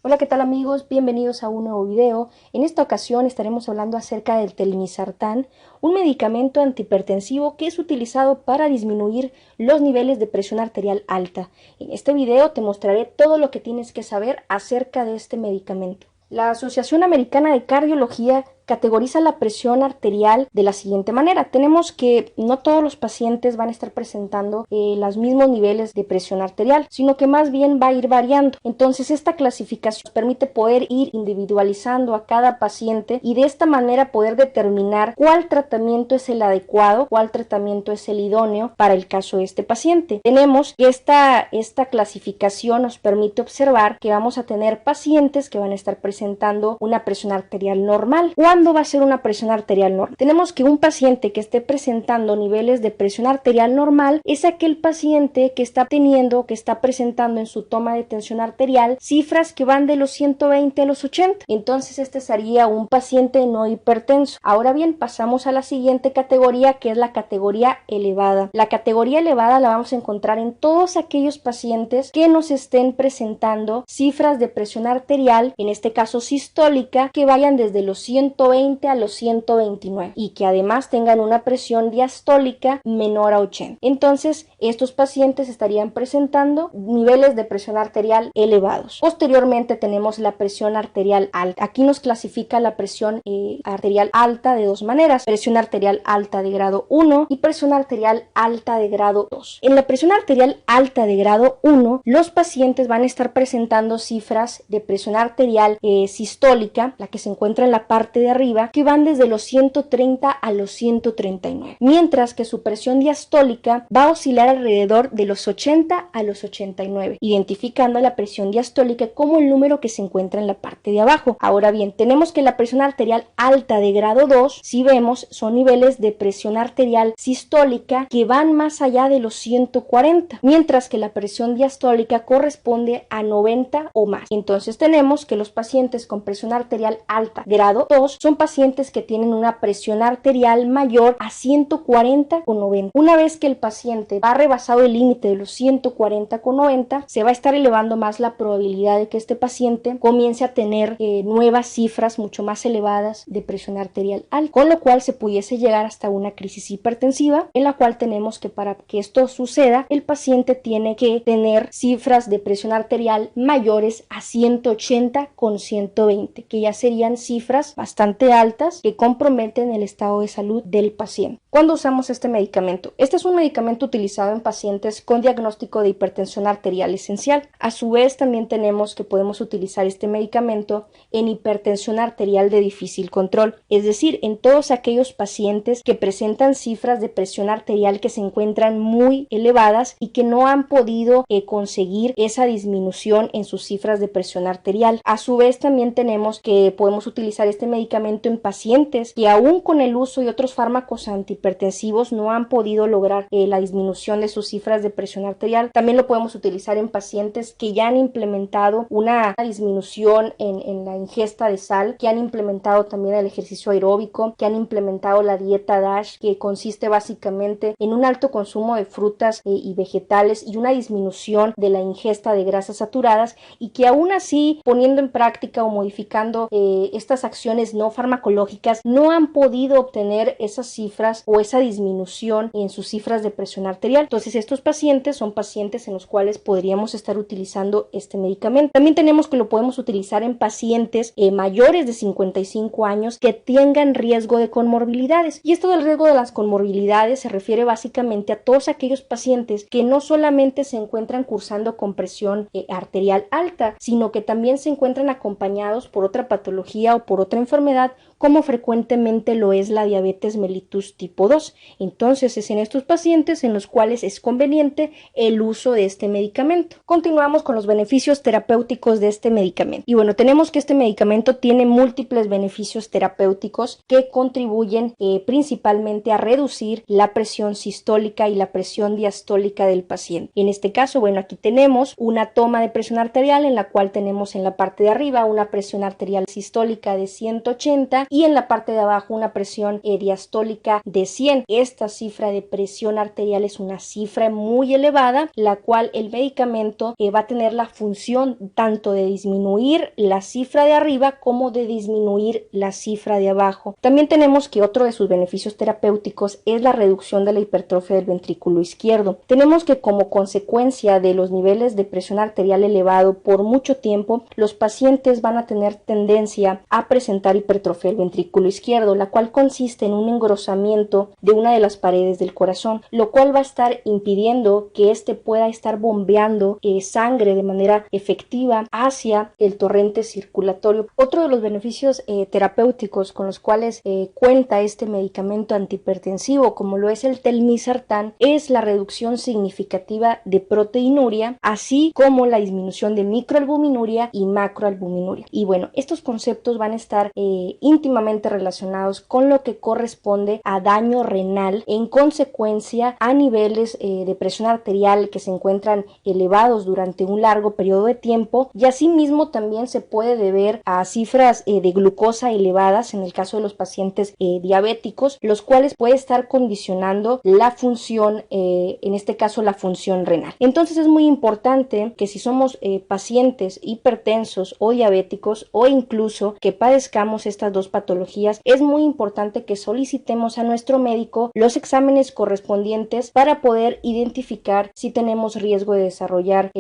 Hola, ¿qué tal amigos? Bienvenidos a un nuevo video. En esta ocasión estaremos hablando acerca del telmisartán, un medicamento antihipertensivo que es utilizado para disminuir los niveles de presión arterial alta. En este video te mostraré todo lo que tienes que saber acerca de este medicamento. La Asociación Americana de Cardiología categoriza la presión arterial de la siguiente manera. Tenemos que no todos los pacientes van a estar presentando los mismos niveles de presión arterial, sino que más bien va a ir variando. Entonces esta clasificación nos permite poder ir individualizando a cada paciente y de esta manera poder determinar cuál tratamiento es el adecuado, cuál tratamiento es el idóneo para el caso de este paciente. Tenemos que esta clasificación nos permite observar que vamos a tener pacientes que van a estar presentando una presión arterial normal. ¿Cuándo va a ser una presión arterial normal? Tenemos que un paciente que esté presentando niveles de presión arterial normal es aquel paciente que está presentando en su toma de tensión arterial cifras que van de los 120 a los 80. Entonces este sería un paciente no hipertenso. Ahora bien, pasamos a la siguiente categoría, que es la categoría elevada. La categoría elevada la vamos a encontrar en todos aquellos pacientes que nos estén presentando cifras de presión arterial, en este caso sistólica, que vayan desde los 120 a los 129 y que además tengan una presión diastólica menor a 80. Entonces estos pacientes estarían presentando niveles de presión arterial elevados. Posteriormente tenemos la presión arterial alta. Aquí nos clasifica la presión arterial alta de dos maneras: presión arterial alta de grado 1 y presión arterial alta de grado 2. En la presión arterial alta de grado 1 los pacientes van a estar presentando cifras de presión arterial sistólica, la que se encuentra en la parte de arriba, que van desde los 130 a los 139, mientras que su presión diastólica va a oscilar alrededor de los 80 a los 89, identificando la presión diastólica como el número que se encuentra en la parte de abajo. Ahora bien, tenemos que la presión arterial alta de grado 2, si vemos, son niveles de presión arterial sistólica que van más allá de los 140, mientras que la presión diastólica corresponde a 90 o más. Entonces tenemos que los pacientes con presión arterial alta grado 2 son pacientes que tienen una presión arterial mayor a 140 con 90. Una vez que el paciente ha rebasado el límite de los 140 con 90, se va a estar elevando más la probabilidad de que este paciente comience a tener nuevas cifras mucho más elevadas de presión arterial alta, con lo cual se pudiese llegar hasta una crisis hipertensiva, en la cual tenemos que, para que esto suceda, el paciente tiene que tener cifras de presión arterial mayores a 180 con 120, que ya serían cifras bastante altas que comprometen el estado de salud del paciente. ¿Cuándo usamos este medicamento? Este es un medicamento utilizado en pacientes con diagnóstico de hipertensión arterial esencial. A su vez, también tenemos que podemos utilizar este medicamento en hipertensión arterial de difícil control, es decir, en todos aquellos pacientes que presentan cifras de presión arterial que se encuentran muy elevadas y que no han podido conseguir esa disminución en sus cifras de presión arterial. A su vez, también tenemos que podemos utilizar este medicamento en pacientes que aún con el uso de otros fármacos antihipertensivos no han podido lograr la disminución de sus cifras de presión arterial. También lo podemos utilizar en pacientes que ya han implementado una disminución en la ingesta de sal, que han implementado también el ejercicio aeróbico, que han implementado la dieta DASH, que consiste básicamente en un alto consumo de frutas y vegetales y una disminución de la ingesta de grasas saturadas, y que aún así, poniendo en práctica o modificando estas acciones no farmacológicas, no han podido obtener esas cifras o esa disminución en sus cifras de presión arterial. Entonces estos pacientes son pacientes en los cuales podríamos estar utilizando este medicamento. También tenemos que lo podemos utilizar en pacientes mayores de 55 años que tengan riesgo de comorbilidades, y esto del riesgo de las comorbilidades se refiere básicamente a todos aquellos pacientes que no solamente se encuentran cursando con presión arterial alta, sino que también se encuentran acompañados por otra patología o por otra enfermedad, como frecuentemente lo es la diabetes mellitus tipo 2. Entonces es en estos pacientes en los cuales es conveniente el uso de este medicamento. Continuamos con los beneficios terapéuticos de este medicamento. Y bueno, tenemos que este medicamento tiene múltiples beneficios terapéuticos que contribuyen principalmente a reducir la presión sistólica y la presión diastólica del paciente. En este caso, bueno, aquí tenemos una toma de presión arterial en la cual tenemos en la parte de arriba una presión arterial sistólica de 180 y en la parte de abajo una presión diastólica de 100. Esta cifra de presión arterial es una cifra muy elevada, la cual el medicamento va a tener la función tanto de disminuir la cifra de arriba como de disminuir la cifra de abajo. También tenemos que otro de sus beneficios terapéuticos es la reducción de la hipertrofia del ventrículo izquierdo. Tenemos que como consecuencia de los niveles de presión arterial elevado por mucho tiempo, los pacientes van a tener tendencia a presentar hipertrofia del ventrículo izquierdo, la cual consiste en un engrosamiento de una de las paredes del corazón, lo cual va a estar impidiendo que éste pueda estar bombeando sangre de manera efectiva hacia el torrente circulatorio. Otro de los beneficios terapéuticos con los cuales cuenta este medicamento antihipertensivo, como lo es el telmisartán, es la reducción significativa de proteinuria, así como la disminución de microalbuminuria y macroalbuminuria. Y bueno, estos conceptos van a estar íntimamente relacionados con lo que corresponde a daño renal en consecuencia a niveles de presión arterial que se encuentran elevados durante un largo periodo de tiempo, y asimismo también se puede deber a cifras de glucosa elevadas en el caso de los pacientes diabéticos, los cuales puede estar condicionando la función, en este caso la función renal. Entonces es muy importante que si somos pacientes hipertensos o diabéticos, o incluso que padezcamos estas dos patologías, es muy importante que solicitemos a nuestro médico los exámenes correspondientes para poder identificar si tenemos riesgo de desarrollar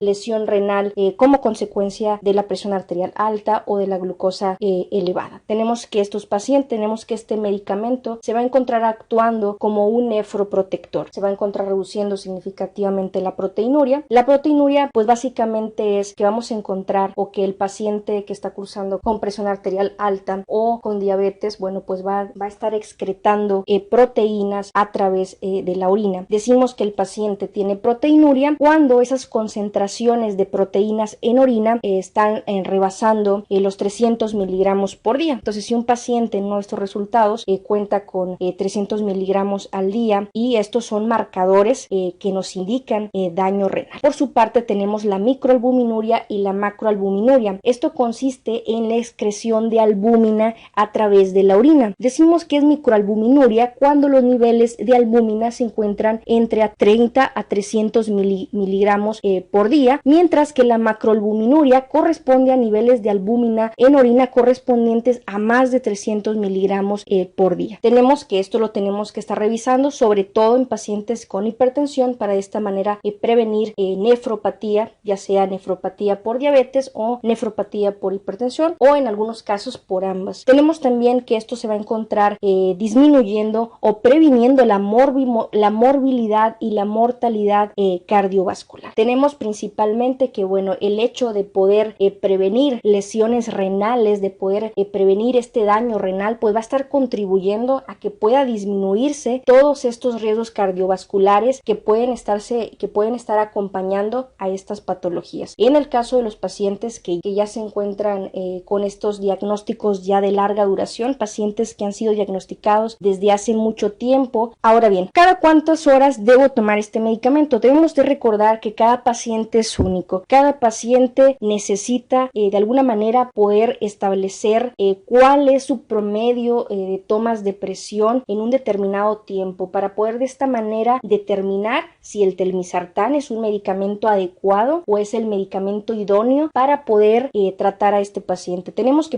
lesión renal como consecuencia de la presión arterial alta o de la glucosa elevada. Tenemos que este medicamento se va a encontrar actuando como un nefroprotector, se va a encontrar reduciendo significativamente la proteinuria. La proteinuria pues básicamente es que vamos a encontrar o que el paciente que está cursando con presión arterial alta o con diabetes, bueno, pues va a estar excretando proteínas a través de la orina. Decimos que el paciente tiene proteinuria cuando esas concentraciones de proteínas en orina están rebasando los 300 miligramos por día. Entonces, si un paciente en nuestros resultados cuenta con 300 miligramos al día, y estos son marcadores que nos indican daño renal. Por su parte, tenemos la microalbuminuria y la macroalbuminuria. Esto consiste en la excreción de albúmina a través de la orina. Decimos que es microalbuminuria cuando los niveles de albúmina se encuentran entre 30 a 300 miligramos por día, mientras que la macroalbuminuria corresponde a niveles de albúmina en orina correspondientes a más de 300 miligramos por día. Tenemos que esto lo tenemos que estar revisando, sobre todo en pacientes con hipertensión, para de esta manera prevenir nefropatía, ya sea nefropatía por diabetes o nefropatía por hipertensión, o en algunos casos por ambas. Tenemos también que esto se va a encontrar disminuyendo o previniendo la morbilidad y la mortalidad cardiovascular. Tenemos principalmente que, bueno, el hecho de poder prevenir lesiones renales, de poder prevenir este daño renal, pues va a estar contribuyendo a que pueda disminuirse todos estos riesgos cardiovasculares que pueden estar acompañando a estas patologías. En el caso de los pacientes que ya se encuentran con estos diagnósticos ya de larga duración, pacientes que han sido diagnosticados desde hace mucho tiempo. Ahora bien, ¿cada cuántas horas debo tomar este medicamento? Debemos de recordar que cada paciente es único. Cada paciente necesita de alguna manera poder establecer cuál es su promedio de tomas de presión en un determinado tiempo, para poder de esta manera determinar si el telmisartán es un medicamento adecuado o es el medicamento idóneo para poder tratar a este paciente.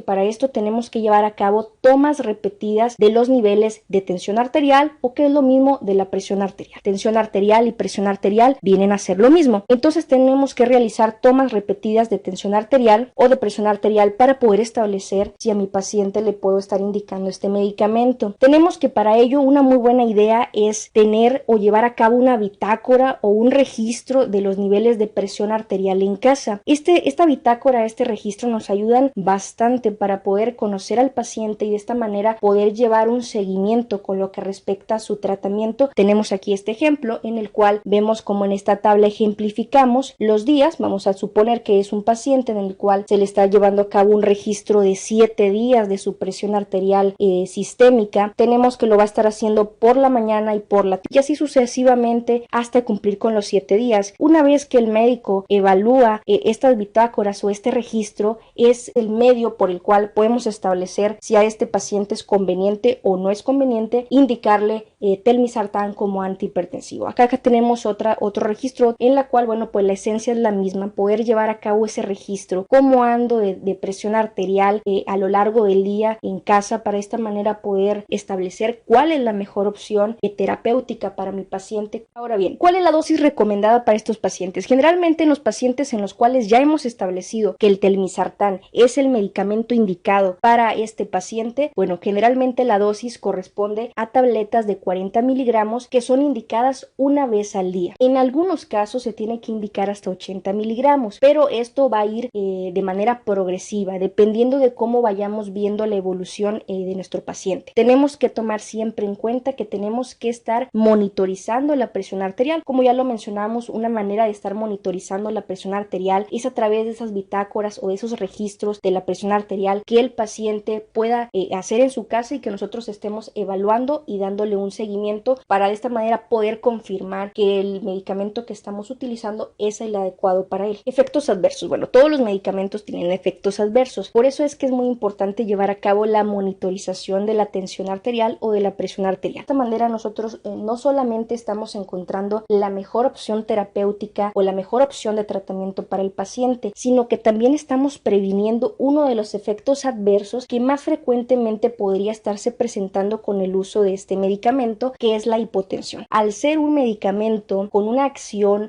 Para esto tenemos que llevar a cabo tomas repetidas de los niveles de tensión arterial, o que es lo mismo de la presión arterial. Tensión arterial y presión arterial vienen a ser lo mismo. Entonces tenemos que realizar tomas repetidas de tensión arterial o de presión arterial para poder establecer si a mi paciente le puedo estar indicando este medicamento. Tenemos que para ello una muy buena idea es tener o llevar a cabo una bitácora o un registro de los niveles de presión arterial en casa. Esta bitácora, este registro nos ayudan bastante para poder conocer al paciente y de esta manera poder llevar un seguimiento con lo que respecta a su tratamiento. Tenemos aquí este ejemplo en el cual vemos como en esta tabla ejemplificamos los días. Vamos a suponer que es un paciente en el cual se le está llevando a cabo un registro de 7 días de su presión arterial sistémica. Tenemos que lo va a estar haciendo por la mañana y por la tarde, y así sucesivamente hasta cumplir con los 7 días. Una vez que el médico evalúa estas bitácoras o este registro, es el medio por el cual podemos establecer establecer si a este paciente es conveniente o no es conveniente indicarle telmisartán como antihipertensivo. Acá tenemos otro registro en la cual, bueno, pues la esencia es la misma, poder llevar a cabo ese registro, cómo ando de presión arterial a lo largo del día en casa, para de esta manera poder establecer cuál es la mejor opción terapéutica para mi paciente. Ahora bien, ¿cuál es la dosis recomendada para estos pacientes? Generalmente en los pacientes en los cuales ya hemos establecido que el telmisartán es el medicamento indicado para este paciente, bueno, generalmente la dosis corresponde a tabletas de 40 miligramos que son indicadas una vez al día. En algunos casos se tiene que indicar hasta 80 miligramos, pero esto va a ir de manera progresiva, dependiendo de cómo vayamos viendo la evolución de nuestro paciente. Tenemos que tomar siempre en cuenta que tenemos que estar monitorizando la presión arterial. Como ya lo mencionamos, una manera de estar monitorizando la presión arterial es a través de esas bitácoras o de esos registros de la presión arterial que el paciente pueda hacer en su casa y que nosotros estemos evaluando y dándole un seguimiento para de esta manera poder confirmar que el medicamento que estamos utilizando es el adecuado para él. Efectos adversos. Bueno, todos los medicamentos tienen efectos adversos. Por eso es que es muy importante llevar a cabo la monitorización de la tensión arterial o de la presión arterial. De esta manera nosotros no solamente estamos encontrando la mejor opción terapéutica o la mejor opción de tratamiento para el paciente, sino que también estamos previniendo uno de los efectos adversos que más frecuentemente podría estarse presentando con el uso de este medicamento, que es la hipotensión. Al ser un medicamento con una acción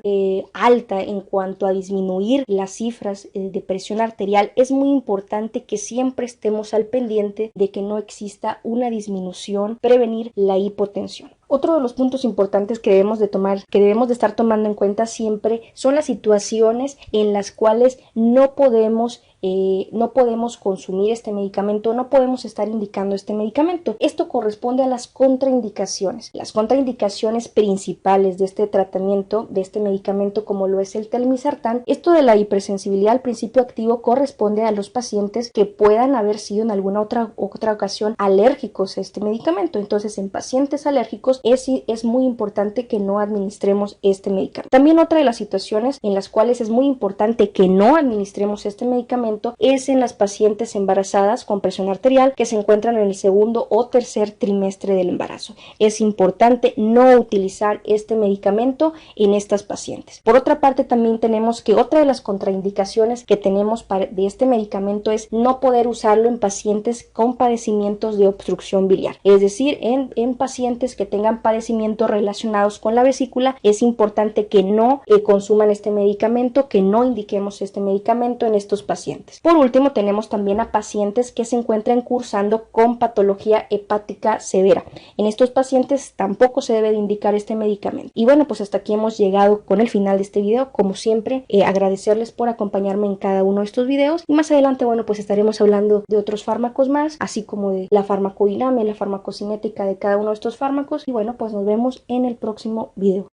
alta en cuanto a disminuir las cifras de presión arterial, es muy importante que siempre estemos al pendiente de que no exista una disminución, prevenir la hipotensión. Otro de los puntos importantes que debemos de estar tomando en cuenta siempre son las situaciones en las cuales no podemos consumir este medicamento, no podemos estar indicando este medicamento. Esto corresponde a las contraindicaciones. Las contraindicaciones principales de este tratamiento, de este medicamento, como lo es el telmisartán, esto de la hipersensibilidad al principio activo corresponde a los pacientes que puedan haber sido en alguna otra ocasión alérgicos a este medicamento. Entonces, en pacientes alérgicos es muy importante que no administremos este medicamento. También otra de las situaciones en las cuales es muy importante que no administremos este medicamento es en las pacientes embarazadas con presión arterial que se encuentran en el segundo o tercer trimestre del embarazo. Es importante no utilizar este medicamento en estas pacientes. Por otra parte, también tenemos que otra de las contraindicaciones que tenemos de este medicamento es no poder usarlo en pacientes con padecimientos de obstrucción biliar. Es decir, en pacientes que tengan padecimientos relacionados con la vesícula, es importante que no consuman este medicamento, que no indiquemos este medicamento en estos pacientes. Por último, tenemos también a pacientes que se encuentran cursando con patología hepática severa. En estos pacientes tampoco se debe de indicar este medicamento. Y bueno, pues hasta aquí hemos llegado con el final de este video. Como siempre, agradecerles por acompañarme en cada uno de estos videos. Y más adelante, bueno, pues estaremos hablando de otros fármacos más, así como de la farmacodinamia, la farmacocinética de cada uno de estos fármacos. Y bueno, pues nos vemos en el próximo video.